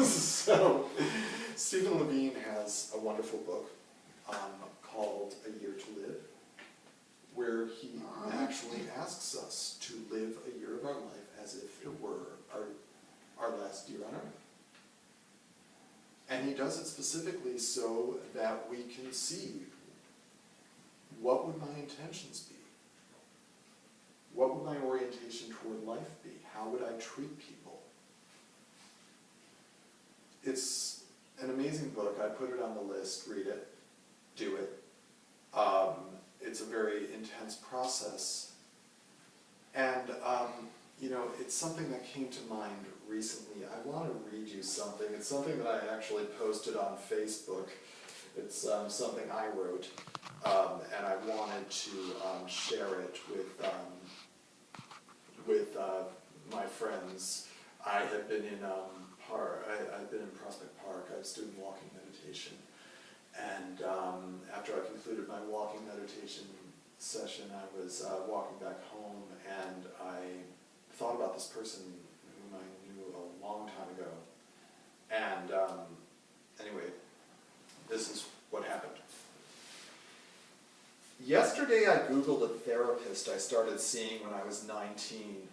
So, Stephen Levine has a wonderful book called A Year to Live, where he actually asks us to live a year of our life as if it were our last year on earth. And he does it specifically so that we can see, what would my intentions be? What would my orientation toward life be? How would I treat people? It's an amazing book. I put it on the list. Read it. Do it. It's a very intense process. And, you know, it's something that came to mind recently. I want to read you something. It's something that I actually posted on Facebook. It's something I wrote, and I wanted to share it with my friends. I have been in I've been in Prospect Park. I was doing walking meditation, and after I concluded my walking meditation session, I was walking back home, and I thought about this person whom I knew a long time ago. And anyway, this is what happened. Yesterday I Googled a therapist I started seeing when I was 19.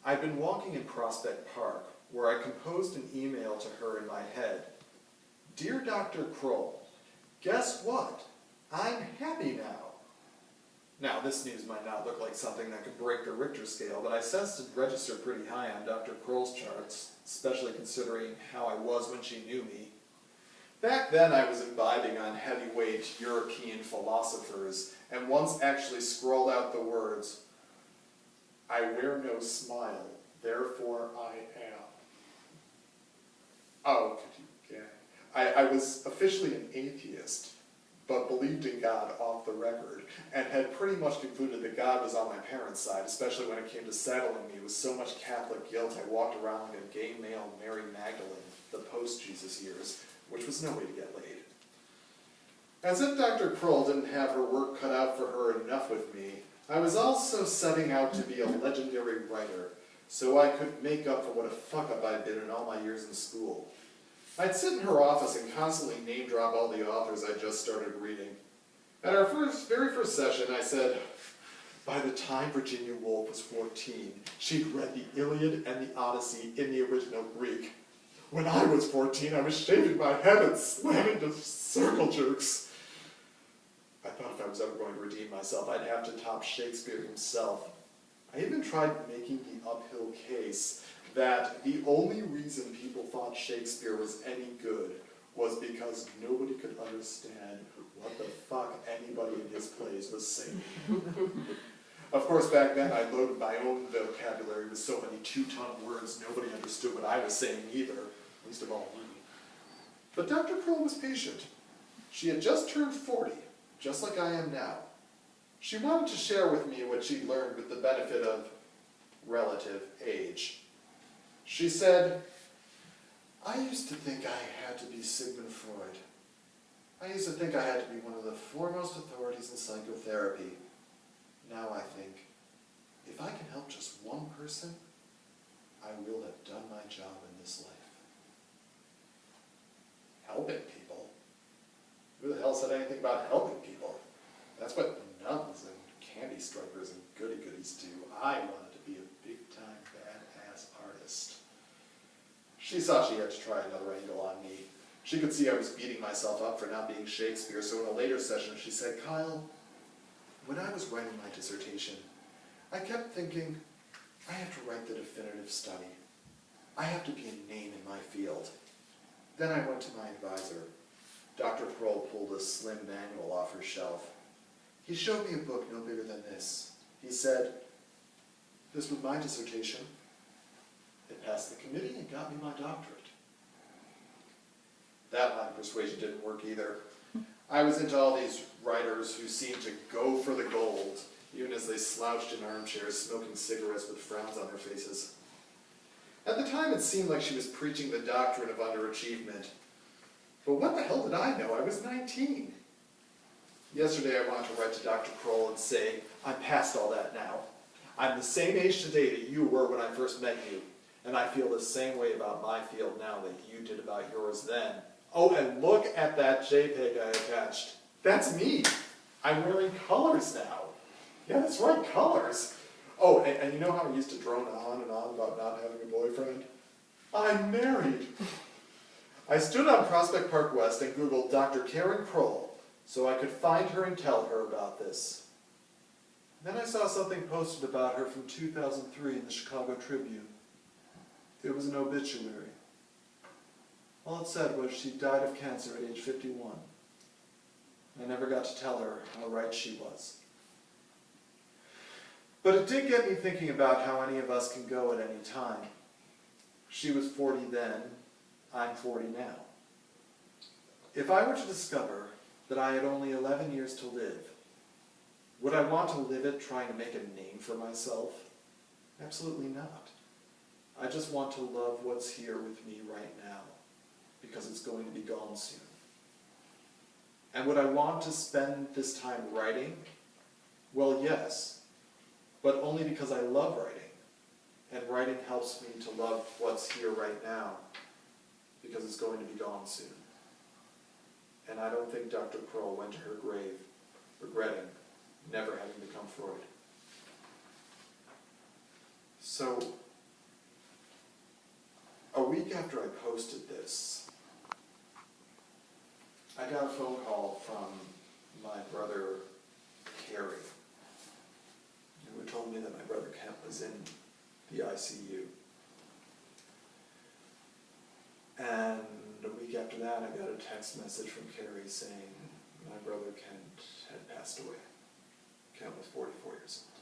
I'd been walking in Prospect Park, where I composed an email to her in my head. Dear Dr. Kroll, guess what? I'm happy now. Now, this news might not look like something that could break the Richter scale, but I sensed it registered pretty high on Dr. Kroll's charts, especially considering how I was when she knew me. Back then I was imbibing on heavyweight European philosophers, and once actually scrawled out the words, I wear no smile, therefore I am. Oh, could you get? I was officially an atheist, but believed in God off the record, and had pretty much concluded that God was on my parents' side, especially when it came to saddling me with so much Catholic guilt I walked around like a gay male Mary Magdalene, the post-Jesus years, which was no way to get laid. As if Dr. Kroll didn't have her work cut out for her enough with me, I was also setting out to be a legendary writer, so I could make up for what a fuck-up I'd been in all my years in school. I'd sit in her office and constantly name-drop all the authors I just started reading. At our very first session, I said, by the time Virginia Woolf was 14, she'd read the Iliad and the Odyssey in the original Greek. When I was 14, I was shaving my head and slamming to circle jerks. I thought if I was ever going to redeem myself, I'd have to top Shakespeare himself. I even tried making the uphill case that the only reason people thought Shakespeare was any good was because nobody could understand what the fuck anybody in his plays was saying. Of course, back then I loaded my own vocabulary with so many two-ton words nobody understood what I was saying either, least of all me. But Dr. Kroll was patient. She had just turned 40, just like I am now. She wanted to share with me what she'd learned with the benefit of relative age. She said, I used to think I had to be Sigmund Freud. I used to think I had to be one of the foremost authorities in psychotherapy. Now I think, if I can help just one person, I will have done my job in this life. Helping people? Who the hell said anything about helping people? That's what nuns and candy stripers and goody-goodies do. I wanted to be a big-time badass artist. She saw she had to try another angle on me. She could see I was beating myself up for not being Shakespeare, so in a later session she said, Kyle, when I was writing my dissertation, I kept thinking, I have to write the definitive study. I have to be a name in my field. Then I went to my advisor. Dr. Kroll pulled a slim manual off her shelf. He showed me a book no bigger than this. He said, this was my dissertation. It passed the committee and got me my doctorate. That line of persuasion didn't work either. I was into all these writers who seemed to go for the gold, even as they slouched in armchairs, smoking cigarettes with frowns on their faces. At the time, it seemed like she was preaching the doctrine of underachievement. But what the hell did I know? I was 19. Yesterday, I wanted to write to Dr. Kroll and say, I'm past all that now. I'm the same age today that you were when I first met you. And I feel the same way about my field now that you did about yours then. Oh, and look at that JPEG I attached. That's me. I'm wearing colors now. Yeah, that's right, colors. Oh, and you know how I used to drone on and on about not having a boyfriend? I'm married. I stood on Prospect Park West and Googled Dr. Karen Kroll so I could find her and tell her about this. Then I saw something posted about her from 2003 in the Chicago Tribune. It was an obituary. All it said was she died of cancer at age 51. I never got to tell her how right she was. But it did get me thinking about how any of us can go at any time. She was 40 then, I'm 40 now. If I were to discover that I had only 11 years to live, would I want to live it trying to make a name for myself? Absolutely not. I just want to love what's here with me right now, because it's going to be gone soon. And would I want to spend this time writing? Well, yes, but only because I love writing. And writing helps me to love what's here right now, because it's going to be gone soon. And I don't think Dr. Kroll went to her grave regretting never having become Freud. So, a week after I posted this, I got a phone call from my brother, Carrie, who told me that my brother Kent was in the ICU. And a week after that, I got a text message from Carrie saying my brother Kent had passed away. Kent was 44 years old.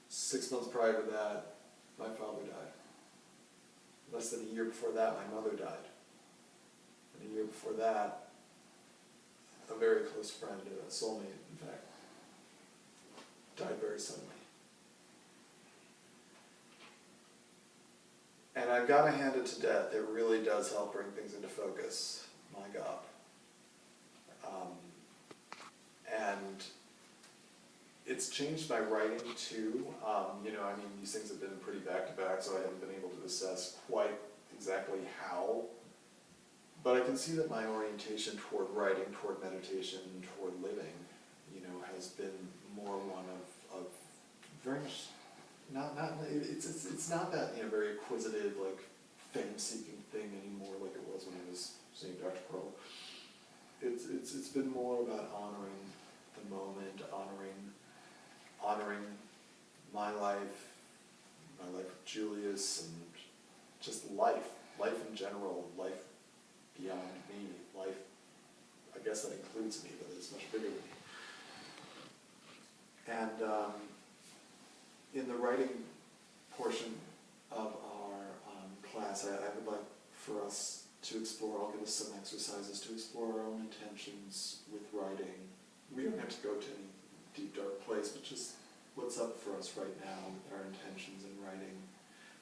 6 months prior to that, my father died. Less than a year before that, my mother died. And a year before that, a very close friend, a soulmate, in fact, died very suddenly. And I've got to hand it to death. It really does help bring things into focus. My God. And it's changed my writing too. These things have been pretty back-to-back, so I haven't been able to assess quite exactly how. But I can see that my orientation toward writing, toward meditation, toward living, has been more one of very much, it's not that, very acquisitive, like, fame-seeking thing anymore like it was when I was seeing Dr. Kroll. It's been more about honoring the moment, honoring my life with Julius, and just life in general, life beyond me, life, I guess that includes me, but it's much bigger than me. And in the writing portion of our class, I would like for us to explore, I'll give us some exercises to explore our own intentions with writing. We don't have to go to any deep, dark place, but just what's up for us right now with our intentions in writing.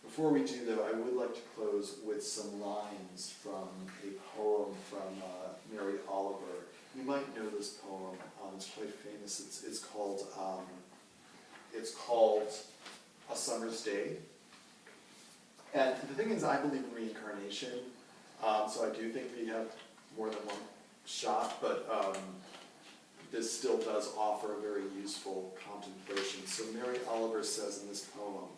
Before we do, though, I would like to close with some lines from a poem from Mary Oliver. You might know this poem. It's quite famous. It's called A Summer's Day. And the thing is, I believe in reincarnation, so I do think we have more than one shot, but this still does offer a very useful contemplation. So Mary Oliver says in this poem,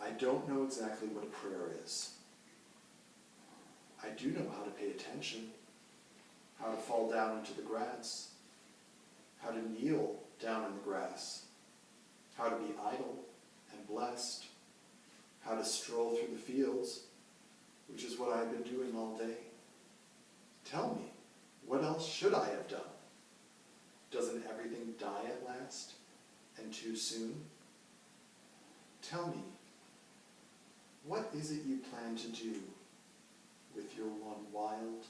I don't know exactly what a prayer is. I do know how to pay attention, how to fall down into the grass, how to kneel down in the grass, how to be idle and blessed, how to stroll through the fields, which is what I've been doing all day. Tell me, what else should I have done? Doesn't everything die at last, and too soon? Tell me, what is it you plan to do with your one wild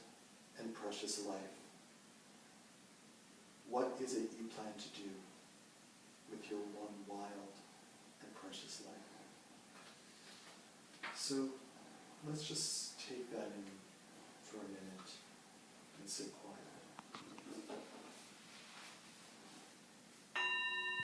and precious life? What is it you plan to do with your one wild and precious life? So let's just take that in for a minute and sit quietly.